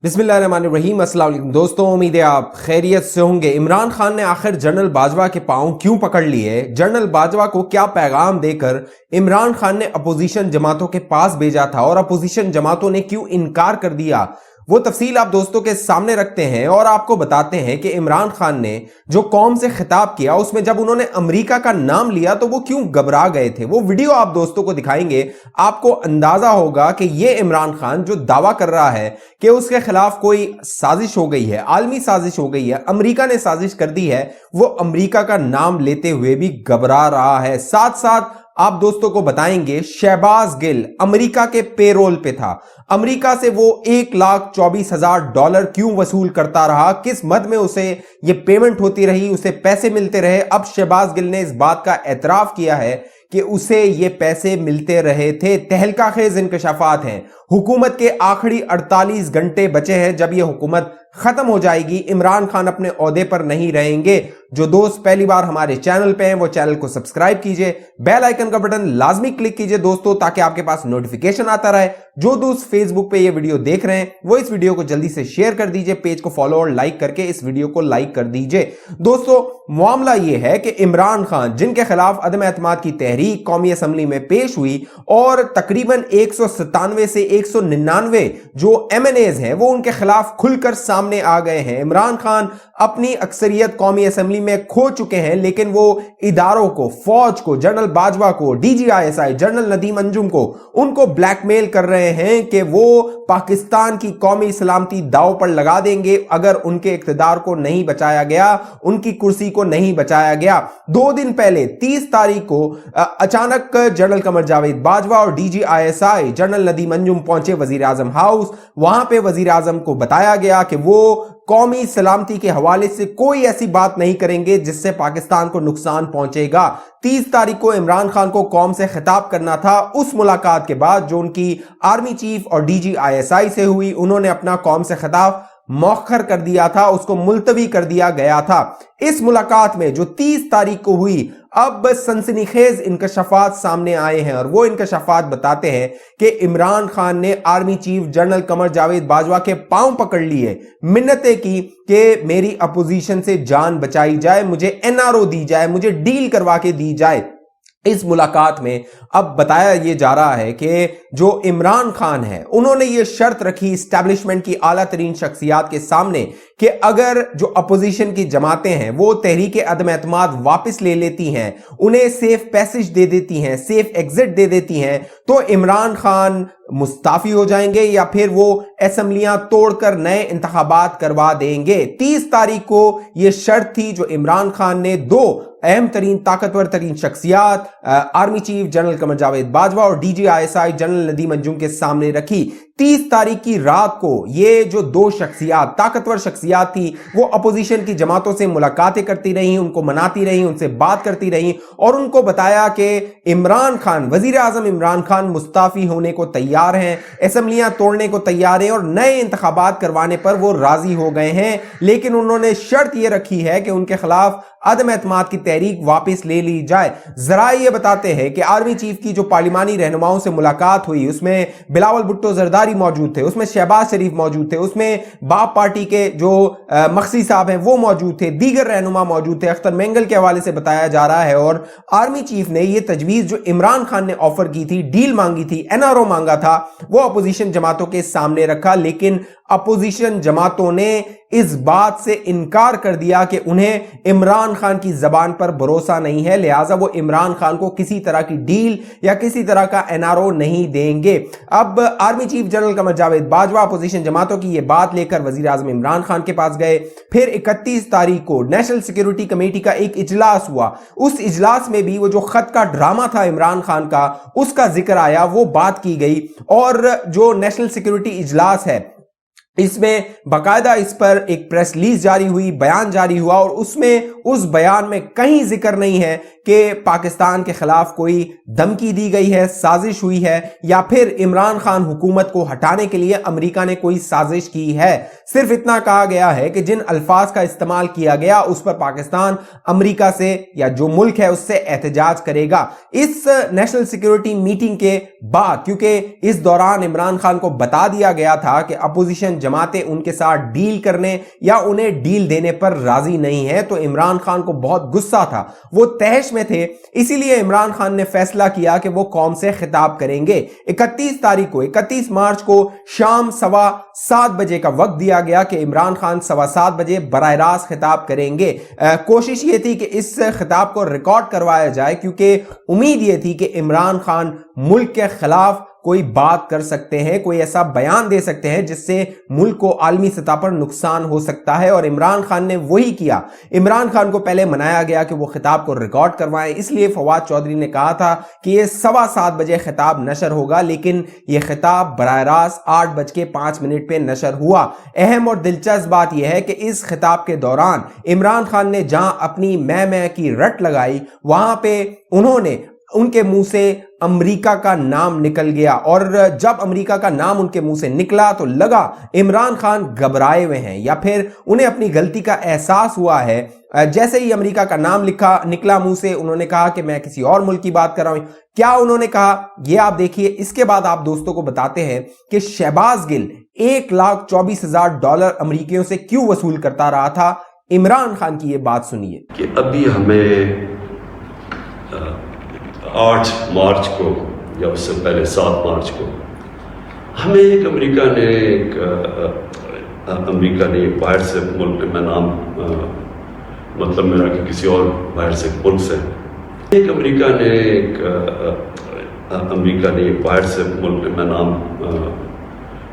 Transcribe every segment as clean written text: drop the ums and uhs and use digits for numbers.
बिस्मिल्लाहिर्रहमानिर्रहीम। अस्सलाम वालेकुम दोस्तों, उम्मीद है आप खैरियत से होंगे। इमरान खान ने आखिर जनरल बाजवा के पांव क्यों पकड़ लिए? जनरल बाजवा को क्या पैगाम देकर इमरान खान ने अपोजिशन जमातों के पास भेजा था और अपोजिशन जमातों ने क्यों इनकार कर दिया, वो तफसील आप दोस्तों के सामने रखते हैं और आपको बताते हैं कि इमरान खान ने जो कौम से खिताब किया उसमें जब उन्होंने अमेरिका का नाम लिया तो वो क्यों घबरा गए थे। वो वीडियो आप दोस्तों को दिखाएंगे, आपको अंदाजा होगा कि ये इमरान खान जो दावा कर रहा है कि उसके खिलाफ कोई साजिश हो गई है, आलमी साजिश हो गई है, अमेरिका ने साजिश कर दी है, वो अमेरिका का नाम लेते हुए भी घबरा रहा है। साथ साथ आप दोस्तों को बताएंगे शहबाज गिल अमेरिका के पेरोल पे था, अमेरिका से वो $1,24,000 क्यों वसूल करता रहा, किस मद में उसे ये पेमेंट होती रही, उसे पैसे मिलते रहे। अब शहबाज गिल ने इस बात का एतराफ किया है कि उसे ये पैसे मिलते रहे थे। तहलका खेज इंकशाफात हैं। हुकूमत के आखिरी 48 घंटे बचे हैं। जब ये हुकूमत खत्म हो जाएगी, इमरान खान अपने ओहदे पर नहीं रहेंगे। जो दोस्त पहली बार हमारे चैनल पे हैं वो चैनल को सब्सक्राइब कीजिए, बेल आइकन का बटन लाजमी क्लिक कीजिए दोस्तों, ताकि आपके पास नोटिफिकेशन आता रहे। जो दोस्त फेसबुक पे ये वीडियो देख रहे हैं वो इस वीडियो को जल्दी से शेयर कर दीजिए, पेज को फॉलो और लाइक करके इस वीडियो को लाइक कर दीजिए। दोस्तों, मामला ये है कि इमरान खान जिनके खिलाफ अदम एतमाद की तहरीक कौमी असम्बली में पेश हुई और तकरीबन 197 से 199 जो एमएनएज हैं वो उनके खिलाफ खुलकर सामने आ गए हैं। इमरान खान अपनी अक्सरियत कौमी असम्बली में खो चुके हैं, लेकिन वो इदारों को, फौज को, जनरल बाजवा को, DGISI, जनरल नदीम अंजुम को, उनको ब्लैकमेल कर रहे हैं कि वो पाकिस्तान की कौमी सलामती दांव पर लगा देंगे अगर उनके इक्तदार को नहीं बचाया गया, उनकी कुर्सी को नहीं बचाया गया। 2 दिन पहले 30 तारीख को अचानक जनरल कमर जावेद बाजवा और DGISI जनरल नदीम अंजुम पहुंचे वजीर आजम हाउस। वहां पे वजीर आजम को बताया गया कि वो कौमी सलामती के हवाले से कोई ऐसी बात नहीं करेंगे जिससे पाकिस्तान को नुकसान पहुंचेगा। 30 तारीख को इमरान खान को कौम से खिताब करना था। उस मुलाकात के बाद जो उनकी आर्मी चीफ और DGISI से हुई, उन्होंने अपना कौम से खिताब मौखर कर दिया था, उसको मुलतवी कर दिया गया था। इस मुलाकात में जो 30 तारीख को हुई, अब सनसनीखेज इंकशाफात सामने आए हैं और वो इंकशाफात बताते हैं कि इमरान खान ने army chief general Qamar Javed Bajwa के पांव पकड़ लिए, मिन्नतें की कि मेरी अपोजिशन से जान बचाई जाए, मुझे NRO दी जाए, मुझे डील करवा के दी जाए। इस मुलाकात में अब बताया यह जा रहा है कि जो इमरान खान है उन्होंने ये शर्त रखी इस्टेब्लिशमेंट की आला तरीन शख्सियात के सामने कि अगर जो अपोजिशन की जमातें हैं वो तहरीक अदम एतमाद वापस ले लेती हैं, उन्हें सेफ पैसेज दे देती हैं, सेफ एग्जिट दे देती हैं, तो इमरान खान मुस्ताफी हो जाएंगे या फिर वो असेंबलियां तोड़कर नए इंतखाबात करवा देंगे। 30 तारीख को यह शर्त थी जो इमरान खान ने 2 अहम तरीन ताकतवर तरीन शख्सियात army chief general Qamar Javed Bajwa और DGISI जनरल नदीम अंजुम के सामने रखी। 30 तारीख की रात को ये जो 2 शख्सियात, ताकतवर शख्सियात थी, वो अपोजिशन की जमातों से मुलाकातें करती रही, उनको मनाती रही, उनसे बात करती रही और उनको बताया कि इमरान खान, वजीर आजम इमरान खान मुस्ताफी होने को तैयार हैं, असेंबलियां तोड़ने को तैयार हैं और नए इंतखाबात करवाने पर वो राजी हो गए हैं। लेकिन उन्होंने शर्त यह रखी है कि उनके खिलाफ अदम एतमाद की तहरीक वापस ले ली जाए। जरा ये बताते हैं कि आर्मी चीफ की जो पार्लिमानी रहनुमाओं से मुलाकात हुई उसमें बिलावल भुट्टो जरदारी मौजूद थे, उसमें शहबाज शरीफ मौजूद थे, उसमें बाप पार्टी के जो मक्सी साहब हैं वो मौजूद थे, दीगर रहनुमा मौजूद थे, अख्तर मेंगल के हवाले से बताया जा रहा है। और आर्मी चीफ ने यह तजवीज जो इमरान खान ने ऑफर की थी, डील मांगी थी, NRO मांगा था, वो अपोजिशन जमातों के सामने रखा। लेकिन अपोजिशन जमातों ने इस बात से इनकार कर दिया कि उन्हें इमरान खान की जबान पर भरोसा नहीं है, लिहाजा वो इमरान खान को किसी तरह की डील या किसी तरह का NRO नहीं देंगे। अब army chief general Qamar Javed Bajwa opposition जमातों की ये बात लेकर वजीर आजम इमरान खान के पास गए। फिर 31 तारीख को नेशनल सिक्योरिटी कमेटी का एक इजलास हुआ। उस इजलास में भी वो जो खत का ड्रामा था इमरान खान का, उसका जिक्र आया, वो बात की गई। और जो नेशनल सिक्योरिटी इजलास है इसमें बाकायदा इस पर एक प्रेस रिलीज जारी हुई, बयान जारी हुआ और उसमें उस बयान में कहीं जिक्र नहीं है کہ پاکستان کے خلاف کوئی دھمکی دی گئی ہے, سازش ہوئی ہے, یا پھر عمران خان حکومت کو ہٹانے کے لیے امریکہ نے کوئی سازش کی ہے. صرف اتنا کہا گیا ہے کہ جن الفاظ کا استعمال کیا گیا اس پر پاکستان امریکہ سے یا جو ملک ہے اس سے احتجاج کرے گا. اس نیشنل سیکیورٹی میٹنگ کے بعد, کیونکہ اس دوران عمران خان کو بتا دیا گیا تھا کہ اپوزیشن جماعتیں ان کے ساتھ ڈیل کرنے یا انہیں ڈیل دینے پر راضی نہیں ہے, تو عمران خان کو بہت غصہ تھا, وہ تہش میں تھے. اسی لیے عمران خان نے فیصلہ کیا کہ وہ قوم سے خطاب کریں گے. 31 مارچ کو شام 7:15 بجے کا وقت دیا گیا کہ عمران خان 7:15 بجے براہ راست خطاب کریں گے. کوشش یہ تھی کہ اس خطاب کو ریکارڈ کروایا جائے, کیونکہ امید یہ تھی کہ عمران خان ملک کے خلاف کوئی بات کر سکتے ہیں, کوئی ایسا بیان دے سکتے ہیں جس سے ملک کو عالمی سطح پر نقصان ہو سکتا ہے, اور عمران خان نے وہی کیا. عمران خان کو پہلے منایا گیا کہ وہ خطاب کو ریکارڈ کروائیں, اس لیے فواد چودھری نے کہا تھا کہ یہ 7:15 بجے خطاب نشر ہوگا, لیکن یہ خطاب براہ راست 8:05 پہ نشر ہوا. اہم اور دلچسپ بات یہ ہے کہ اس خطاب کے دوران عمران خان نے جہاں اپنی میں کی رٹ لگائی, وہاں پہ ان کے منہ سے امریکہ کا نام نکل گیا, اور جب امریکہ کا نام ان کے منہ سے نکلا تو لگا عمران خان گھبرائے ہوئے ہیں, یا پھر انہیں اپنی غلطی کا احساس ہوا ہے. جیسے ہی امریکہ کا نام نکلا منہ سے, انہوں نے کہا کہ میں کسی اور ملک کی بات کر رہا ہوں. کیا انہوں نے کہا یہ آپ دیکھیے. اس کے بعد آپ دوستوں کو بتاتے ہیں کہ شہباز گل $1,24,000 امریکیوں سے کیوں وصول کرتا رہا تھا. عمران خان کی یہ بات سنیے کہ ابھی ہمیں 8 مارچ کو یا اس سے پہلے 7 مارچ کو ہمیں ایک امریکہ نے باہر سے ملک میں نام مطلب میرا کہ کسی اور باہر سے ملک سے امریکہ نے باہر سے ملک میں نام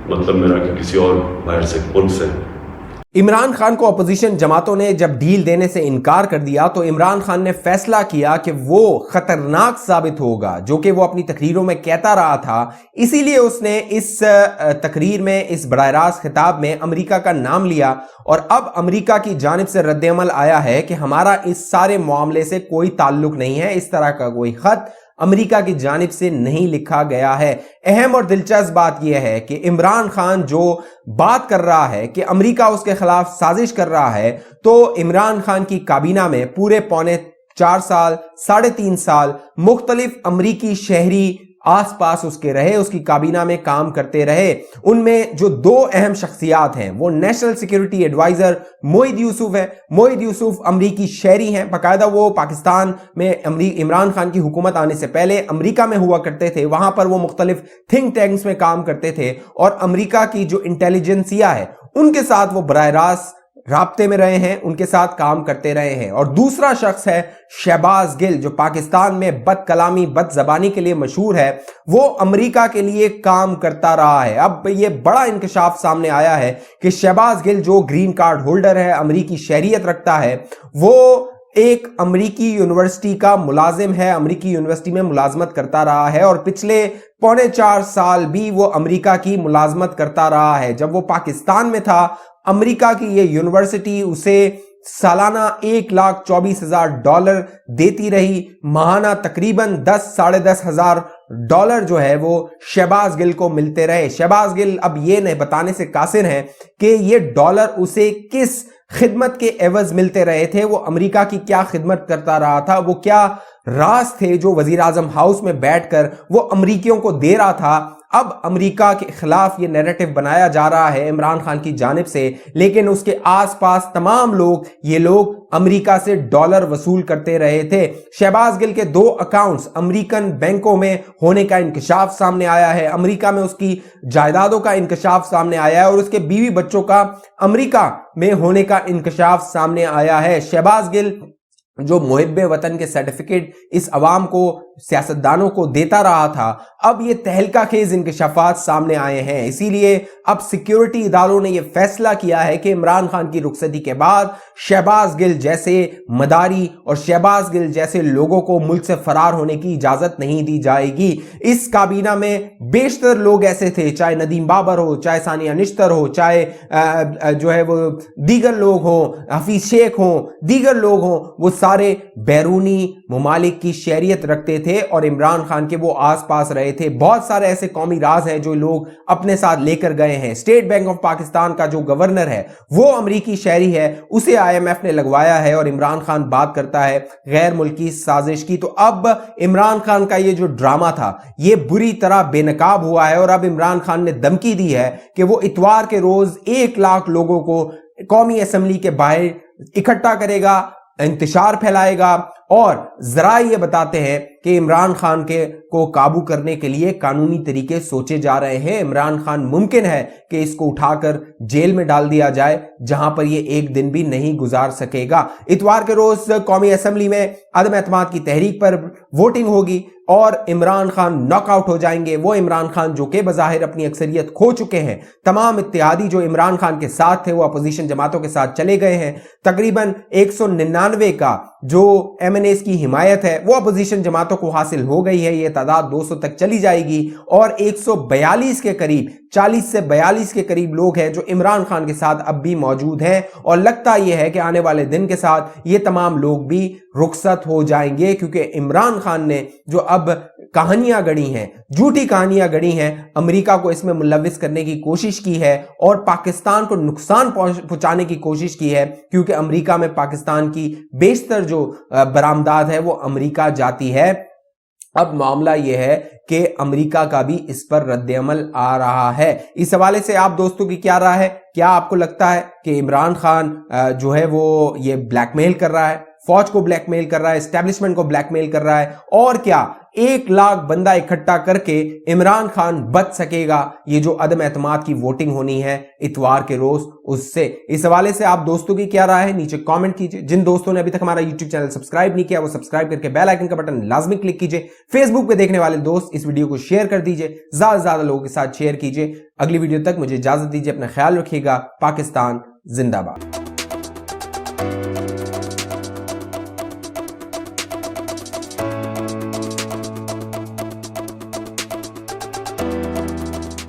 مطلب میرا کہ کسی اور باہر سے ملک سے. عمران خان کو اپوزیشن جماعتوں نے جب ڈیل دینے سے انکار کر دیا تو عمران خان نے فیصلہ کیا کہ وہ خطرناک ثابت ہوگا, جو کہ وہ اپنی تقریروں میں کہتا رہا تھا. اسی لیے اس نے اس تقریر میں, اس براہ راست خطاب میں امریکہ کا نام لیا, اور اب امریکہ کی جانب سے رد عمل آیا ہے کہ ہمارا اس سارے معاملے سے کوئی تعلق نہیں ہے, اس طرح کا کوئی خط امریکہ کی جانب سے نہیں لکھا گیا ہے. اہم اور دلچسپ بات یہ ہے کہ عمران خان جو بات کر رہا ہے کہ امریکہ اس کے خلاف سازش کر رہا ہے, تو عمران خان کی کابینہ میں پورے 3.5 سال مختلف امریکی شہری آس پاس اس کے رہے, اس کی کابینہ میں کام کرتے رہے. ان میں جو 2 اہم شخصیات ہیں وہ نیشنل سیکیورٹی ایڈوائزر موحد یوسف ہے. موحد یوسف امریکی شہری ہیں, باقاعدہ وہ پاکستان میں عمران خان کی حکومت آنے سے پہلے امریکہ میں ہوا کرتے تھے, وہاں پر وہ مختلف تھنک ٹینکس میں کام کرتے تھے, اور امریکہ کی جو انٹیلیجنسیا ہے ان کے ساتھ وہ براہ راست رابطے میں رہے ہیں, ان کے ساتھ کام کرتے رہے ہیں. اور دوسرا شخص ہے شہباز گل, جو پاکستان میں بد کلامی بد زبانی کے لیے مشہور ہے, وہ امریکہ کے لیے کام کرتا رہا ہے. اب یہ بڑا انکشاف سامنے آیا ہے کہ شہباز گل جو گرین کارڈ ہولڈر ہے, امریکی شہریت رکھتا ہے, وہ ایک امریکی یونیورسٹی کا ملازم ہے, امریکی یونیورسٹی میں ملازمت کرتا رہا ہے, اور پچھلے 4.5 سال بھی وہ امریکہ کی ملازمت کرتا رہا ہے. جب وہ پاکستان میں تھا, امریکہ کی یہ یونیورسٹی اسے سالانہ $1,24,000 دیتی رہی, ماہانہ تقریباً $10,000 جو ہے وہ شہباز گل کو ملتے رہے. شہباز گل اب یہ نہیں بتانے سے قاصر ہیں کہ یہ ڈالر اسے کس خدمت کے عوض ملتے رہے تھے, وہ امریکہ کی کیا خدمت کرتا رہا تھا, وہ کیا راز تھے جو وزیر اعظم ہاؤس میں بیٹھ کر وہ امریکیوں کو دے رہا تھا. اب امریکہ کے خلاف یہ نیریٹو بنایا جا رہا ہے عمران خان کی جانب سے, لیکن اس کے آس پاس تمام یہ لوگ امریکہ سے ڈالر وصول کرتے رہے تھے. شہباز گل کے 2 اکاؤنٹس امریکن بینکوں میں ہونے کا انکشاف سامنے آیا ہے, امریکہ میں اس کی جائیدادوں کا انکشاف سامنے آیا ہے, اور اس کے بیوی بچوں کا امریکہ میں ہونے کا انکشاف سامنے آیا ہے. شہباز گل جو محب وطن کے سرٹیفکیٹ اس عوام کو सियासतदानों को देता रहा था, अब ये तहलका खेज इंकशाफात सामने आए हैं। इसीलिए अब सिक्योरिटी इदारों ने यह फैसला किया है कि इमरान खान की रुखसती के बाद शहबाज गिल जैसे मदारी और शहबाज गिल जैसे लोगों को मुल्क से फरार होने की इजाजत नहीं दी जाएगी। इस काबीना में बेशतर लोग ऐसे थे, चाहे नदीम बाबर हो, चाहे सानिया निश्तर हो, चाहे जो है वो दीगर लोग हो, हफीज शेख हो, दीगर लोग हो, वो सारे बैरूनी मुमालिक की शहरियत रखते थे और इमरान खान के वो आस पास रहे थे। बहुत सारे ऐसे कौमी राज हैं जो लोग अपने साथ लेकर गए हैं। स्टेट बैंक ऑफ पाकिस्तान का जो गवर्नर है वो अमरीकी शहरी है, उसे IMF ने लगवाया है और इमरान खान बात करता है गैर मुल्की साजिश की। तो अब इमरान खान का ये जो ड्रामा था ये बुरी तरह बेनकाब हुआ है और अब इमरान खान ने धमकी दी है कि वो इतवार के रोज 1 लाख लोगों को कौमी असेंबली के बाहर इकट्ठा करेगा, इंतशार फैलाएगा और जरा ये बताते हैं कि इमरान खान को काबू करने के लिए कानूनी तरीके सोचे जा रहे हैं। इमरान खान मुमकिन है कि इसको उठाकर जेल में डाल दिया जाए, जहां पर ये एक दिन भी नहीं गुजार सकेगा। इतवार के रोज कौमी असेंबली में अदम एतमाद की तहरीक पर वोटिंग होगी और इमरान खान नॉकआउट हो जाएंगे। वो इमरान खान जो कि बज़ाहिर अपनी अक्सरियत खो चुके हैं। तमाम इत्तेहादी जो इमरान खान के साथ थे वो अपोजिशन जमातों के साथ चले गए हैं। तकरीबन 199 का जो MNAs की हिमायत है वो अपोजिशन जमातों को हासिल हो गई है। ये तादाद 200 तक चली जाएगी और 142 के करीब, 40 से 42 के करीब लोग हैं जो इमरान खान के साथ अब भी मौजूद हैं और लगता यह है कि आने वाले दिन के साथ ये तमाम लोग भी रुखसत हो जाएंगे, क्योंकि इमरान खान ने जो अब कहानियां गढ़ी हैं, झूठी कहानियां गढ़ी हैं, अमेरिका को इसमें मुलविस करने की कोशिश की है और पाकिस्तान को नुकसान पहुंचाने की कोशिश की है, क्योंकि अमेरिका में पाकिस्तान की बेशतर जो बरामदात है वो अमेरिका जाती है। अब मामला यह है कि अमेरिका का भी इस पर रद्द-ए-अमल आ रहा है। इस हवाले से आप दोस्तों की क्या राय है? क्या आपको लगता है कि इमरान खान जो है वो ये ब्लैकमेल कर रहा है, फौज को ब्लैकमेल कर रहा है, एस्टेब्लिशमेंट को ब्लैकमेल कर रहा है, और क्या 1 लाख बंदा इकट्ठा करके इमरान खान बच सकेगा ये जो अदम एतमाद की वोटिंग होनी है इतवार के रोज उससे? इस हवाले से आप दोस्तों की क्या राय है नीचे कमेंट कीजिए। जिन दोस्तों ने अभी तक हमारा यूट्यूब चैनल सब्सक्राइब नहीं किया वो सब्सक्राइब करके बेल आइकन का बटन लाजमी क्लिक कीजिए। फेसबुक पे देखने वाले दोस्त इस वीडियो को शेयर कर दीजिए, ज्यादा से ज्यादा लोगों के साथ शेयर कीजिए। अगली वीडियो तक मुझे इजाजत दीजिए, अपना ख्याल रखिएगा। पाकिस्तान जिंदाबाद।